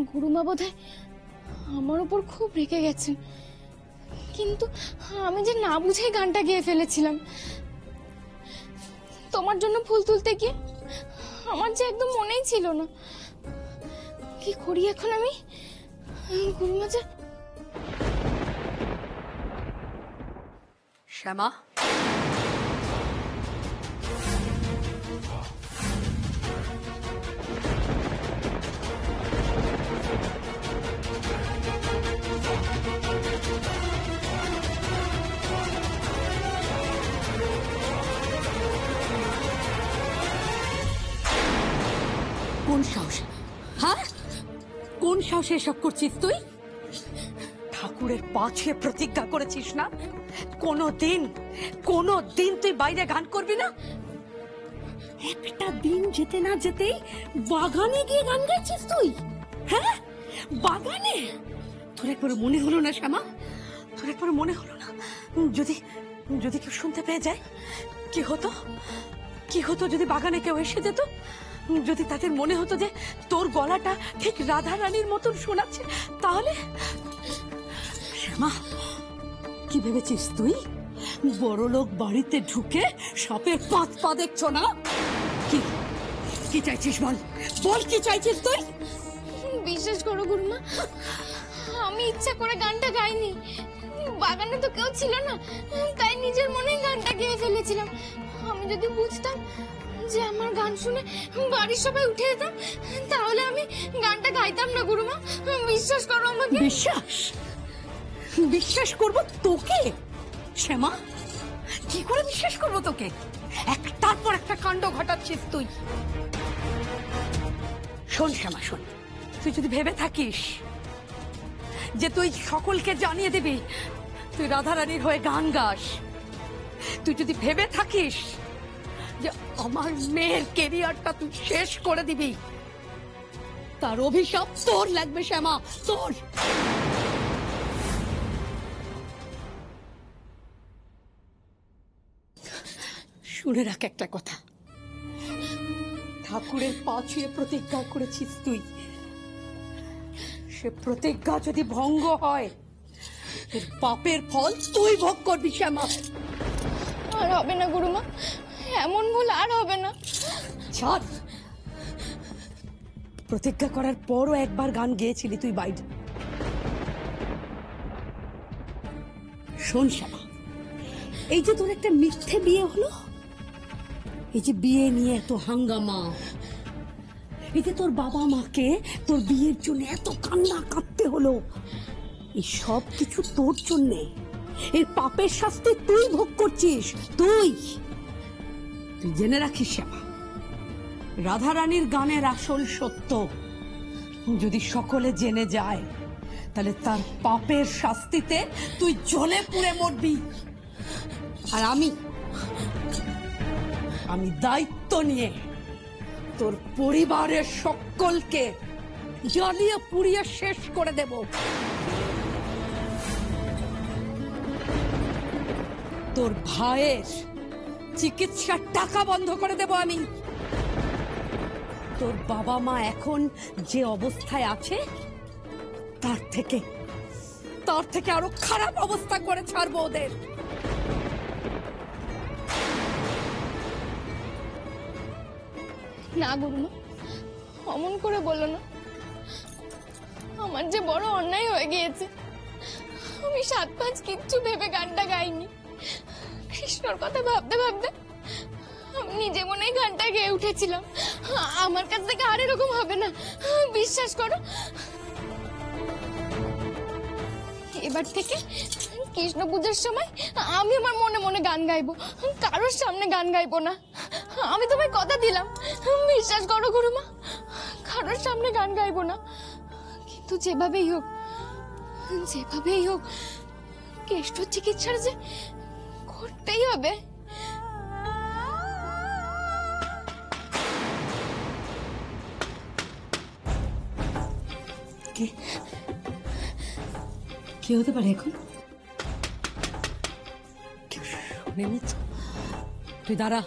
গুরুমা বোধহয় আমার উপর খুব রেগে গেছেন, কিন্তু আমি যে না বুঝেই গানটা গেয়ে ফেলেছিলাম। তোমার জন্য ফুল তুলতে গিয়ে আমার যে একদম মনেই ছিল না। কি করি এখন আমি? গুরুমা যে... শ্যামা, কোন সাহসে, হ্যাঁ কোন সাহসে এসব করছিস তুই? ঠাকুরের পা ছুঁয়ে প্রতিজ্ঞা করেছিস না কোনোদিন তুই বাইরে গান করবি না? একটা দিন যেতে না যেতেই বাগানে গিয়ে গান গাইছিস তুই? হ্যাঁ বাগানে? তোর একবার মনে হলো না শ্যামা, তোর একবার মনে হলো না যদি যদি কেউ শুনতে পেয়ে যায় কি হতো যদি বাগানে কেউ এসে যেত? যদি তাদের মনে হতো যে তোর গলাটা ঠিক রাধা রানীর মতন শোনাচ্ছে, তাহলে? শ্যামা, কি ভেবেছিস তুই বড় লোক বাড়িতে ঢুকে সাপের পা দেখছো না? কি চাইছিস বল, কি চাইছিস তুই? বিশ্বাস করো গুরুমা, আমি ইচ্ছা করে গানটা গাইনি। বাগানে তো কেউ ছিল না, তাই নিজের মনেই গানটা গেয়ে ফেলেছিলাম। আমি যদি বুঝতাম যে আমার গান শুনে বাড়ির সবাই উঠে যেতাম, তাহলে আমি গানটা গাইতাম না গুরুমা। বিশ্বাস করো আমাকে। বিশ্বাস করব তোকে? শ্যামা, কি করে বিশ্বাস করব তোকে? একটার পর একটা কাণ্ড ঘটাচ্ছিস তুই। শোন শ্যামা, শোন, তুই যদি ভেবে থাকিস যে তুই সকলকে জানিয়ে দিবি তুই রাধারানীর হয়ে গান গাস, তুই যদি ভেবে থাকিস যে আমার মেয়ের কেরিয়ারটা তুই শেষ করে দিবি, তার অভিশাপ তোর লাগবে শ্যামা, তোর। শুনে রাখ একটা কথা, ঠাকুরের পা ছুঁয়ে প্রতিজ্ঞা করেছিস তুই, সে প্রতিজ্ঞা যদি ভঙ্গ হয় তোর পাপের ফল তুই ভোগ করবি শ্যামা। আর হবে না গুরুমা, এমন ভুল আর হবে না। ছাড়, প্রতিজ্ঞা করার পরও একবার গান গেয়েছিলি তুই বাইরে। শোন শ্যামা, এই যে তোর একটা মিথ্যে বিয়ে হলো, এই যে বিয়ে নিয়ে এত হাঙ্গামা, এই যে তোর বাবা মাকে তোর বিয়ের জন্য এত কান্না কাঁদতে হলো, এই সব কিছু তোর জন্যে। এর পাপের শাস্তি তুই ভোগ করছিস। তুই জেনে রাখিস শ্যামা, রাধারানীর গানের আসল সত্য যদি সকলে জেনে যায়, তাহলে তার পাপের শাস্তিতে তুই জ্বলে পুড়ে মরবি। আর আমি দায়িত্ব নিয়ে তোর পরিবারের সকলকে জ্বালিয়ে পুড়িয়ে শেষ করে দেব। তোর ভাইয়ের চিকিৎসার টাকা বন্ধ করে দেব আমি। তোর বাবা মা এখন যে অবস্থায় আছে তার থেকে আরো খারাপ অবস্থা করে ছাড়বো ওদের। না গুরুমা, অমন করে বলো না। আমার যে বড় অন্যায় হয়ে গিয়েছে। আমি ৭-৫ কিচ্ছু ভেবে গানটা গাইনি। কৃষ্ণর কথা ভাবতে ভাবতে আমি নিজে মনেই গানটা গেয়ে উঠেছিলাম। আমার কাছ থেকে আর এরকম হবে না, বিশ্বাস করো। এবার থেকে কৃষ্ণ পূজার সময় আমি আমার মনে মনে গান গাইবো, কারোর সামনে গান গাইবো না। আমি তোমায় কথা দিলাম, বিশ্বাস করো গুরুমা, কারোর সামনে গান গাইবো না। কিন্তু যেভাবেই হোক কেষ্ট চিকিৎসার যে করতেই হবে। কি হতে পারে এখন? তুই দাঁড়া।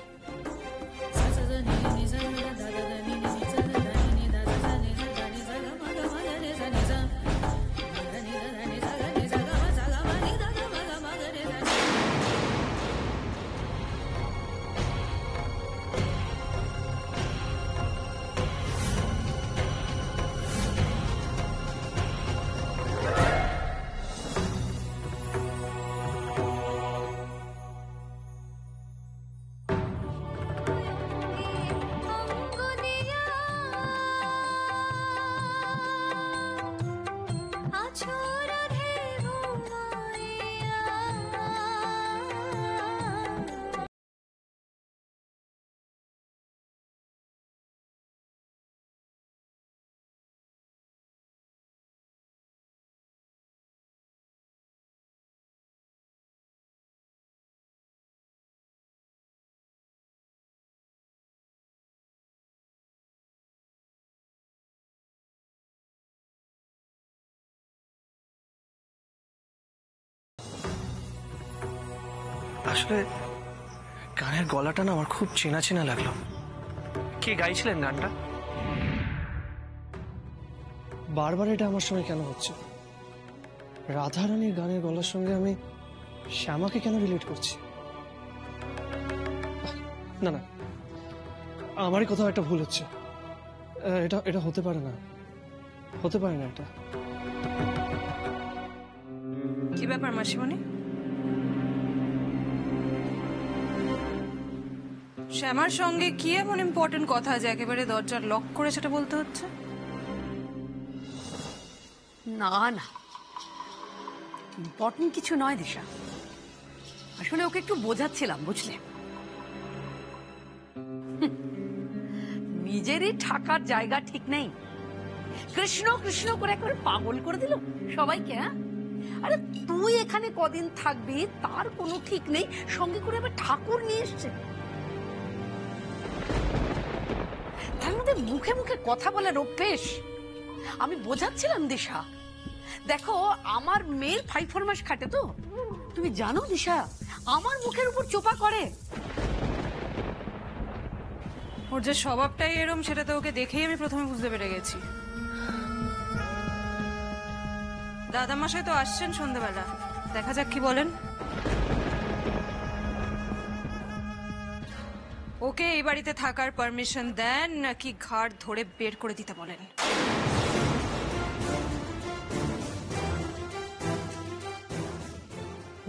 আসলে গানের গলাটা না আমার খুব চেনা চেনা লাগলো। কে গাইছিলেন গানটা? বারবার এটা আমার সঙ্গে কেন হচ্ছে? রাধারানীর গানের গলার সঙ্গে আমি শ্যামাকে কেন রিলেট করছি? না না, আমারই কোথাও একটা ভুল হচ্ছে। এটা এটা হতে পারে না, হতে পারে না এটা। কি ব্যাপার মাসিমণি? শ্যামার সঙ্গে কি এমন ইম্পর্টেন্ট কথা যে একেবারে দরজা লক করে সেটা বলতে হচ্ছে? না না, ইম্পর্টেন্ট কিছু নয় দিশা। আসলে ওকে একটু বোঝাচ্ছিলাম, বুঝলে? নিজেরই থাকার জায়গা ঠিক নেই, কৃষ্ণ কৃষ্ণ করে একেবারে পাগল করে দিল সবাইকে। হ্যাঁ, আরে তুই এখানে কদিন থাকবি তার কোনো ঠিক নেই, সঙ্গে করে আবার ঠাকুর নিয়ে এসছে। তার মধ্যে মুখে মুখে কথা বলার অভ্যেস। আমি বোঝাচ্ছিলাম দিশা, দেখো আমার মেয়ের 5-4 মাস খাটে, তো তুমি জানো দিশা আমার মুখের উপর চোপা করে। ওর যে স্বভাবটাই এরম সেটা তো ওকে দেখেই আমি প্রথমে বুঝতে পেরে গেছি। দাদামশাই তো আসছেন সন্ধ্যাবেলা, দেখা যাক কি বলেন। ওকে এই বাড়িতে থাকার পারমিশন দেন নাকি ঘাড় ধরে বের করে দিতে বলেন?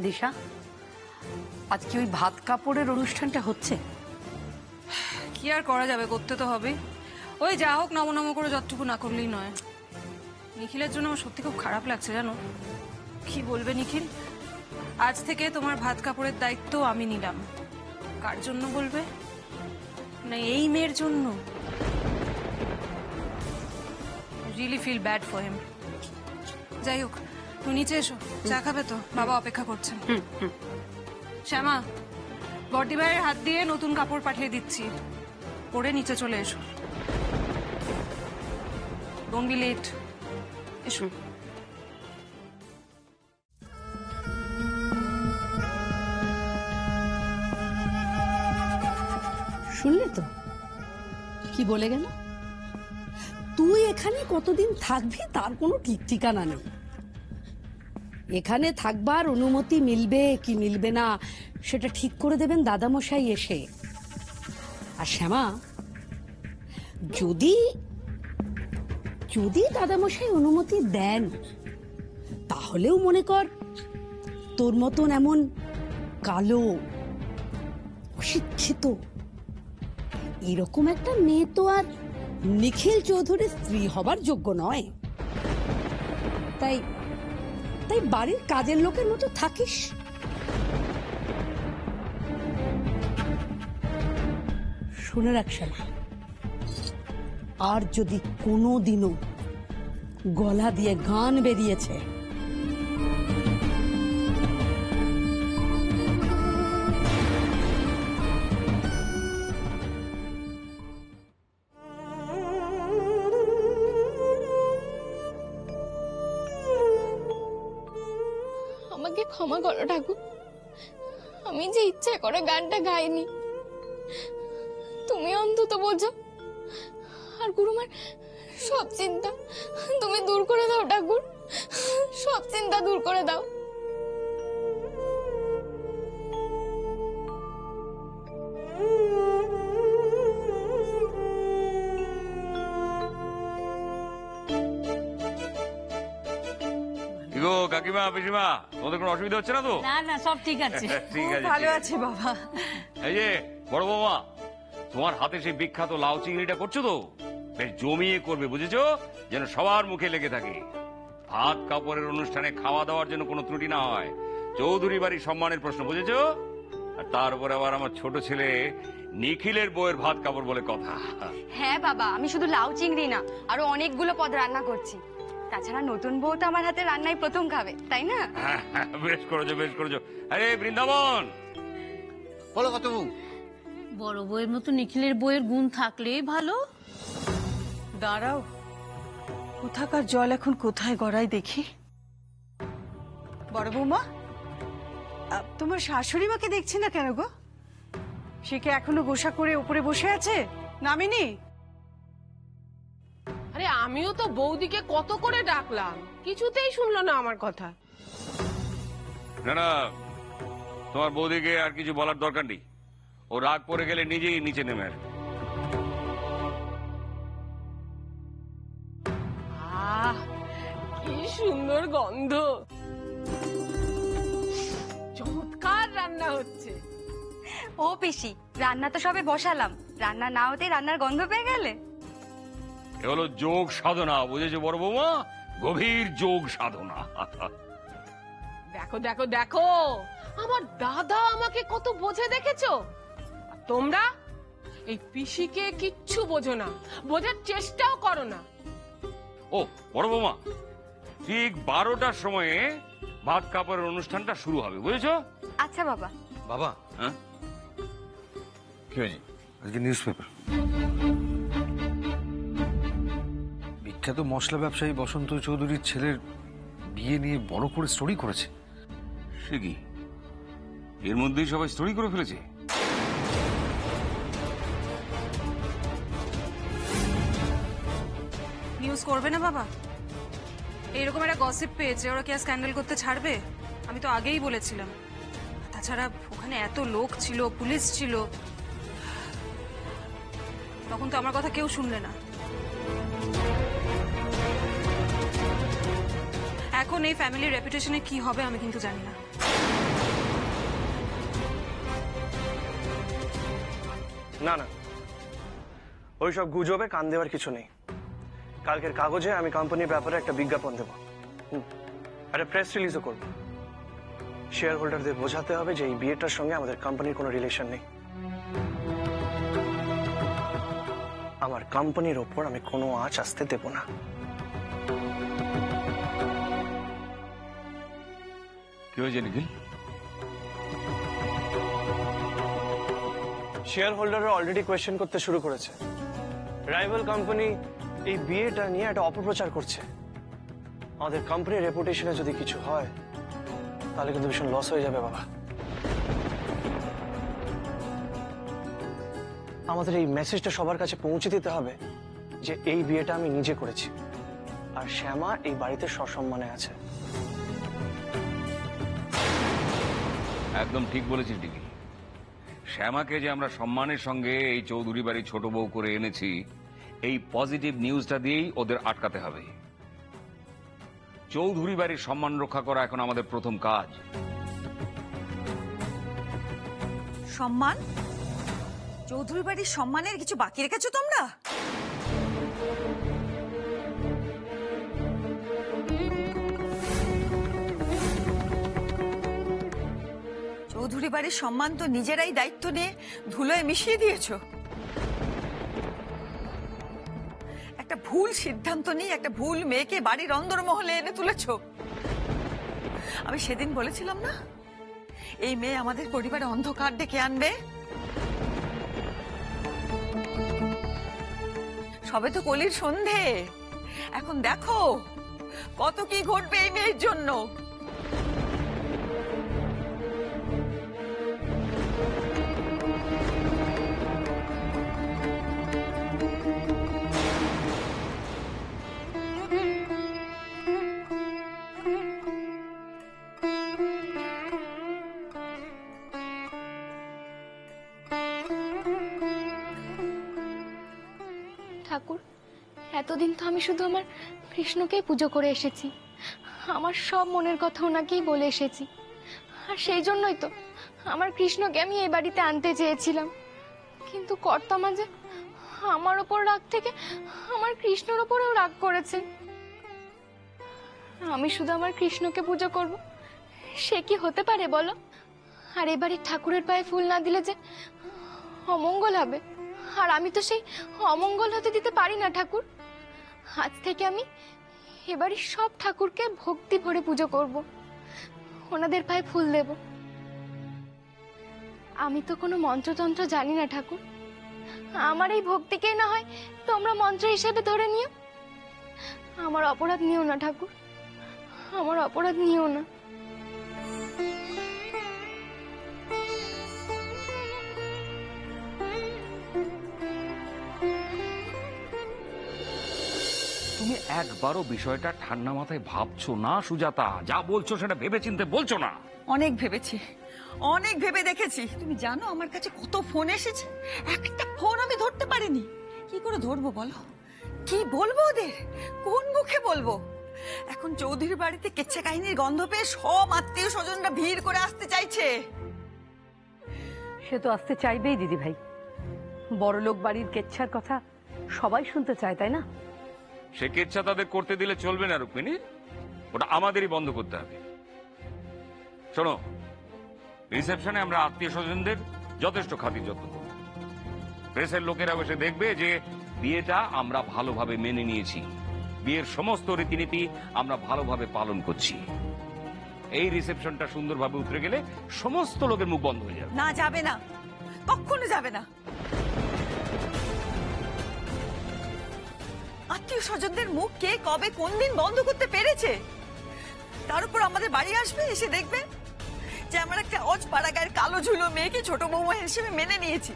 দিশা, আজকে ওই ভাত কাপড়ের অনুষ্ঠানটা হচ্ছে? কি আর করা যাবে, করতে তো হবে। ওই যা হোক নম নম করে যতটুকু না করলেই নয়। নিখিলের জন্য আমার সত্যি খুব খারাপ লাগছে জানো। কি বলবে নিখিল, আজ থেকে তোমার ভাত কাপড়ের দায়িত্ব আমি নিলাম। কার জন্য বলবে? না এই মেয়ের জন্য। Really feel bad for him. যাই হোক, তুমি নিচে এসো, চা খাবে তো? বাবা অপেক্ষা করছেন। শ্যামা, বড়দি ভাইয়ের হাত দিয়ে নতুন কাপড় পাঠিয়ে দিচ্ছি, পরে নিচে চলে এসো। Don't be late. এসো। শুনলে তো কি বলে গেল? তুই এখানে কতদিন থাকবি তার কোনো ঠিক ঠিকানা নেই। এখানে থাকবার অনুমতি মিলবে কি মিলবে না সেটা ঠিক করে দেবেন দাদামশাই এসে। আর শ্যামা, যদি যদি দাদামশাই অনুমতি দেন, তাহলেও মনে কর তোর মতন এমন কালো অশিক্ষিত এরকম একটা মেয়ে তো আর নিখিল চৌধুরীর স্ত্রী হবার যোগ্য নয়। তাই তাই বাড়ির কাজের লোকের মতো থাকিস। শুনে রাখ শ্যামা, আর যদি কোনোদিনও গলা দিয়ে গান বেরিয়েছে, আমাকে ক্ষমা করো ঠাকুর, আমি যে ইচ্ছে করে গানটা গাইনি। তুমি অন্তত বোঝো। আর গুরুমার সব চিন্তা তুমি দূর করে দাও ঠাকুর, সব চিন্তা দূর করে দাও। গো কাকিমা পিসিমা, তোমাদের কোনো অসুবিধা হচ্ছে না তো? না না, সব ঠিক আছে। ঠিক আছে, ভালো ঠিক আছে বাবা। এই যে বড় বৌমা, তোমার হাতে সেই বিখ্যাত লাউ চিংড়িটা করছো তো বেশ জমিয়ে করবে, বুঝেছো? যেন সবার মুখে লেগে থাকে। ভাত কাপড়ের অনুষ্ঠানে খাওয়া দাওয়ার জন্য কোনো ত্রুটি না হয়। চৌধুরী বাড়ির সম্মানের প্রশ্ন, বুঝেছো? আর তার উপর আবার আমার ছোট ছেলে নিখিলের বউয়ের ভাত কাপড় বলে কথা। হ্যাঁ বাবা, আমি শুধু লাউ চিংড়ি না, আরো অনেকগুলো পদ রান্না করছি। তাছাড়া নতুন বউ তো আমার হাতে রান্নাই প্রথম খাবে, তাই না? বেশ করেছো, বেশ করেছো। আরে বৃন্দাবন, বলো কত বউ? বড় বউয়ের মতো নিখিলের বউয়ের গুণ থাকলেই ভালো। দাঁড়াও, কোথাকার জল এখন কোথায় গড়াই দেখি। বড় বৌমা, তোমার শাশুড়ি মাকে দেখছি না কেন গো? সে কি এখনো গোসা করে উপরে বসে আছে, নামেনি? আরে আমিও তো বৌদিকে কত করে ডাকলাম, কিছুতেই শুনলো না আমার কথা। না না, তোমার বৌদিকে আর কিছু বলার দরকার নেই। ও রাগ পড়ে গেলে নিজেই নিচে নেমে আসবে। আহ, কি সুন্দর গন্ধ, চমৎকার রান্না হচ্ছে। ও পিসি, রান্না তো সবে বসালাম, রান্না না হতেই রান্নার গন্ধ পেয়ে গেলে? এ হলো যোগ সাধনা, বুঝেছো বড় বৌমা? গভীর যোগ সাধনা। দেখো দেখো দেখো, আমার দাদা আমাকে কত বোঝে দেখেছো? আর তোমরা এই পিসিকে কিচ্ছু বোঝো না, বোঝার চেষ্টাও করো না। ও বড় বৌমা, ঠিক 12টার সময়ে ভাত কাপড়ের অনুষ্ঠানটা শুরু হবে, বুঝেছো? আচ্ছা বাবা। বাবা, হ্যাঁ কি হয়েছে? আজকে নিউজ পেপার, বিখ্যাত মশলা ব্যবসায়ী বসন্ত চৌধুরীর ছেলের বিয়ে নিয়ে বড় করে স্টোরি করেছে। সে কি, এর মধ্যেই সবাই স্টোরি করে ফেলেছে? নিউজ করবে না বাবা? এরকম একটা গসিপ পেয়েছে, ওরা কি আর স্ক্যান্ডাল করতে ছাড়বে? আমি তো আগেই বলেছিলাম। তাছাড়া ওখানে এত লোক ছিল, পুলিশ ছিল, তখন তো আমার কথা কেউ শুনলে না। এখন এই ফ্যামিলির রেপুটেশনে কি হবে আমি কিন্তু জানি না। না না, ওইসব গুজবে কান দেওয়ার কিছু নেই। কালকের কাগজে আমি কোম্পানির ব্যাপারে একটা বিজ্ঞাপন দেবো, একটা প্রেস রিলিজও করব। শেয়ার হোল্ডারদের বোঝাতে হবে যে এই বিয়েটার সঙ্গে আমাদের কোম্পানির কোনো রিলেশন নেই। আমার কোম্পানির ওপর আমি কোনো আঁচ আসতে দেব না। কি হয়েছে নিখিল? শেয়ার হোল্ডাররা অলরেডি কোয়েশ্চেন করতে শুরু করেছে। রাইভাল কোম্পানি এই বিয়েটা নিয়ে একটা অপপ্রচার করছে। আমাদের কোম্পানির রেপুটেশনে যদি কিছু হয় তাহলে কিন্তু ভীষণ লস হয়ে যাবে বাবা। আমাদের এই মেসেজটা সবার কাছে পৌঁছে দিতে হবে যে এই বিয়েটা আমি নিজে করেছি, আর শ্যামা এই বাড়িতে সসম্মানে আছে। একদম ঠিক বলেছিস ডিকি। শ্যামাকে যে আমরা সম্মানের সঙ্গে এই চৌধুরী বাড়ি ছোট বউ করে এনেছি, এই পজিটিভ নিউজটা দিয়েই ওদের আটকাতে হবে। চৌধুরী বাড়ির সম্মান রক্ষা করা এখন আমাদের প্রথম কাজ। সম্মান? চৌধুরী বাড়ির সম্মানের কিছু বাকি রেখেছো তোমরা? চৌধুরী বাড়ির সম্মান তো নিজেরাই দায়িত্ব নিয়ে ধুলোয় মিশিয়ে দিয়েছো। একটা ভুল সিদ্ধান্ত নিয়ে একটা ভুল মেয়েকে বাড়ির অন্দরমহলে এনে তুলেছো। আমি সেদিন বলেছিলাম না, এই মেয়ে আমাদের পরিবারে অন্ধকার ডেকে আনবে। সবে তো কলির সন্ধে, এখন দেখো কত কি ঘটবে এই মেয়ের জন্য। ঠাকুর, এতদিন তো আমি শুধু আমার কৃষ্ণকেই পুজো করে এসেছি, আমার সব মনের কথা ওনাকেই বলে এসেছি। আর সেই জন্যই তো আমার কৃষ্ণকে আমি এই বাড়িতে আনতে চেয়েছিলাম। কিন্তু কর্তা মাঝে আমার ওপর রাগ থেকে আমার কৃষ্ণর ওপরেও রাগ করেছে। আমি শুধু আমার কৃষ্ণকে পুজো করব, সে কি হতে পারে বলো? আর এই বাড়ির ঠাকুরের পায়ে ফুল না দিলে যে অমঙ্গল হবে, আর আমি তো সেই অমঙ্গল হতে দিতে পারি না ঠাকুর। আজ থেকে আমি এবাড়ির সব ঠাকুরকে ভক্তি ভরে পুজো করব, ওনাদের পায়ে ফুল দেব। আমি তো কোনো মন্ত্রতন্ত্র জানি না ঠাকুর, আমার এই ভক্তিকেই না হয় তোমরা মন্ত্র হিসেবে ধরে নিও। আমার অপরাধ নিও না ঠাকুর, আমার অপরাধ নিও না। তুমি একবারও বিষয়টা ঠান্ডা মাথায় ভাবছো না সুজাতা? যা বলছো সেটা ভেবেচিন্তে বলছো না? অনেক ভেবেছি, অনেক ভেবে দেখেছি। তুমি জানো আমার কাছে কত ফোন এসেছে, একটা ফোন আমি ধরতে পারিনি। কি করে ধরবো বলো? কি বলবো ওদের? কোন মুখে বলবো? এখন চৌধুরীর বাড়িতে কেচ্ছা কাহিনীর গন্ধ পেয়ে সব আত্মীয় স্বজনরা ভিড় করে আসতে চাইছে। সে তো আসতে চাইবেই দিদি ভাই, বড়লোক বাড়ির কেচ্ছার কথা সবাই শুনতে চায়, তাই না? সে কেচ্ছা তাদের করতে দিলে চলবে না রুক্মিণী, ওটা আমাদেরই বন্ধ করতে হবে। শোনো, রিসেপশনে আমরা আত্মীয় স্বজনদের যথেষ্ট খাতির যত্ন করব। প্রেসের লোকেরা বসে দেখবে যে বিয়েটা আমরা ভালোভাবে মেনে নিয়েছি, বিয়ের সমস্ত রীতিনীতি আমরা ভালোভাবে পালন করছি। এই রিসেপশনটা সুন্দরভাবে উতরে গেলে সমস্ত লোকের মুখ বন্ধ হয়ে যাবে। না, যাবে না, কখনো যাবে না। আত্মীয় স্বজনদের মুখ কে কবে কোন দিন বন্ধ করতে পেরেছে? তার উপর আমাদের বাড়ি আসবে, এসে দেখবে যে আমার একটা অজ পাড়াগায়ের কালো ঝুলো মেয়েকে ছোট বৌমা হিসেবে মেনে নিয়েছি।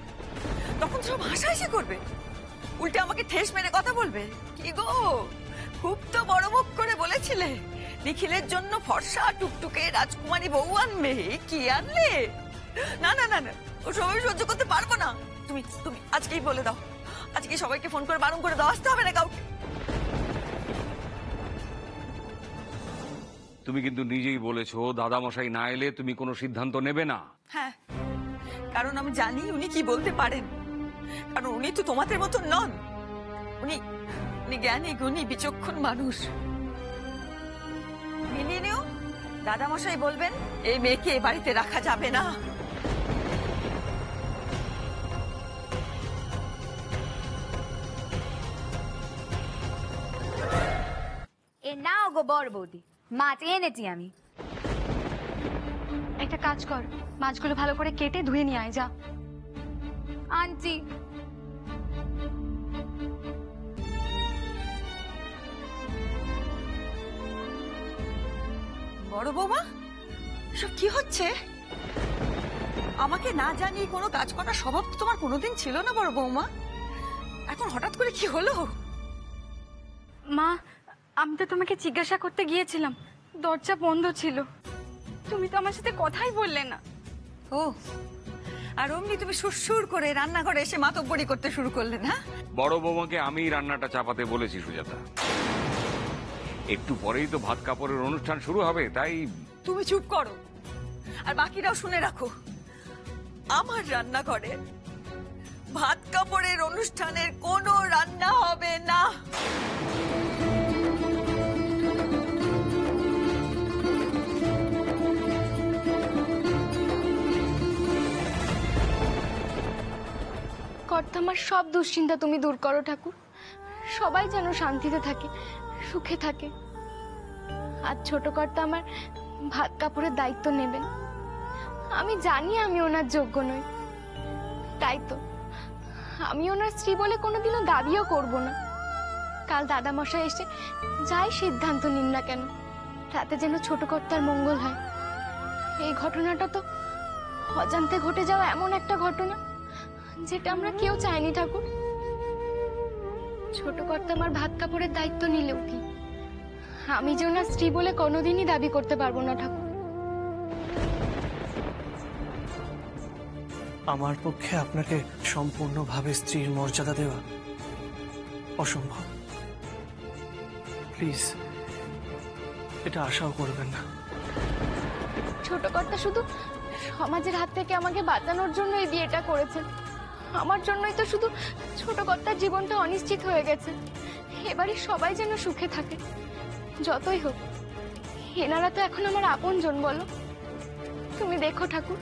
তখন সব হাসাহাসি করবে, উল্টে আমাকে ঠেস মেরে কথা বলবে। কি গো, খুব তো বড় মুখ করে বলেছিলে নিখিলের জন্য ফর্সা টুকটুকে রাজকুমারী বউ আনবে, কি আনলে? না না না না, ও সবাই সহ্য করতে পারবো না। তুমি তুমি আজকেই বলে দাও, আজকে সবাইকে ফোন করে বারণ করে দাও, আসতে হবে না কাউকে। তুমি কিন্তু নিজেই বলেছো দাদামশাই না এলে তুমি কোনো সিদ্ধান্ত নেবে না। হ্যাঁ, কারণ আমি জানি উনি কি বলতে পারেন, কারণ উনি তো তোমাদের মতন নন। উনি জ্ঞানী গুণী বিচক্ষণ মানুষ। মিলিয়ে নিও, দাদামশাই বলবেন এই মেয়েকে এ বাড়িতে রাখা যাবে না। এ নাও গো বড় বৌদি, মাছ এনেছি আমি। একটা কাজ কর, মাছগুলো ভালো করে কেটে ধুয়ে নিয়ে আয়, যা। আনছি। বড় বৌমা, সব কি হচ্ছে? আমাকে না জানিয়ে কোনো কাজ করার স্বভাব তো তোমার কোনোদিন ছিল না বড় বৌমা, এখন হঠাৎ করে কি হলো? মা, আমি তো তোমাকে জিজ্ঞাসা করতে গিয়েছিলাম, দরজা বন্ধ ছিল, তুমি তো আমার সাথে কথাই বললে না। ও, আর অমনি তুমি সুরসুর করে রান্নাঘরে এসে মাতব্বরি করতে শুরু করলে না? বড় বৌমাকে আমি রান্নাটা চাপাতে বলেছি সুজাতা, একটু পরেই তো ভাত কাপড়ের অনুষ্ঠান শুরু হবে, তাই। তুমি চুপ করো, আর বাকিরাও শুনে রাখো, আমার রান্নাঘরে ভাত কাপড়ের অনুষ্ঠানের কোনো রান্না হবে না। কর্তা, আমার সব দুশ্চিন্তা তুমি দূর করো ঠাকুর, সবাই যেন শান্তিতে থাকে, সুখে থাকে। আর ছোট কর্তা আমার ভাত কাপড়ের দায়িত্ব নেবেন। আমি জানি আমি ওনার যোগ্য নই, তাই তো আমি ওনার স্ত্রী বলে কোনোদিনও দাবিও করব না। কাল দাদামশাই এসে যাই সিদ্ধান্ত নিন না কেন, তাতে যেন ছোট কর্তার মঙ্গল হয়। এই ঘটনাটা তো অজান্তে ঘটে যাওয়া এমন একটা ঘটনা যেটা আমরা কেউ চাইনি ঠাকুর। ছোট কর্তা আমার ভাত কাপড়ের দায়িত্ব নিলেও কি আমি যে ওনার স্ত্রী বলে কোনোদিনই দাবি করতে পারবো না ঠাকুর। আমার পক্ষে আপনাকে সম্পূর্ণভাবে স্ত্রীর মর্যাদা দেওয়া অসম্ভব। প্লিজ, এটা আশাও করবেন না। ছোট কর্তা শুধু সমাজের হাত থেকে আমাকে বাঁচানোর জন্য এই বিয়েটা করেছেন, আমার জন্যই তো শুধু ছোট কর্তার জীবনটা অনিশ্চিত হয়ে গেছে। এবারে সবাই যেন সুখে থাকে, যতই হোক এনারা তো এখন আমার আপনজন। বলো, তুমি দেখো ঠাকুর।